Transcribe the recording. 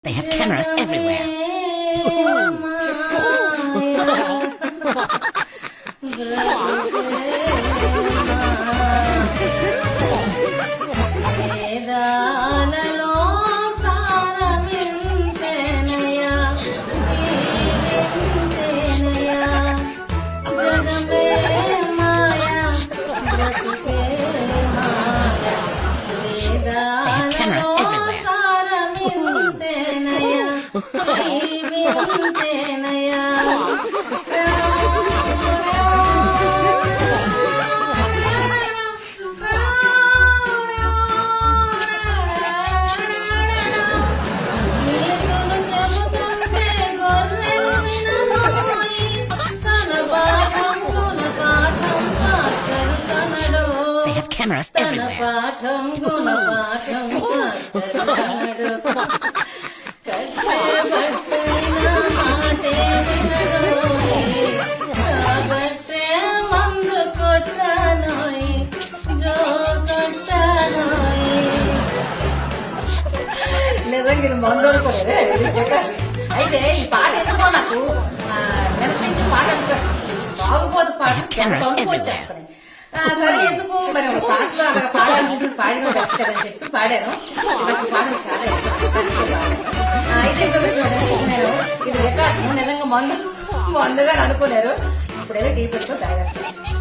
They have cameras everywhere. Cameras everywhere. They have cameras నిజంగా మందు అనుకోలేదే. అయితే ఈ పాట ఎందుకో నాకు నెరపించి పాట బాగుపోదు పాట వచ్చేస్తాను. సరే ఎందుకు మరి ఒక పాటలో అలా పాడాలి పాడిన బెస్ట్ కదని చెప్పి పాడాను. నాకు పాటలు చాలా ఇష్టం. అయితే ఇంకో విషయం నేను ఇది వికాసం నిజంగా మందుగా అనుకున్నారు. ఇప్పుడేదో టీ పెట్టుకో తాగేస్తాను.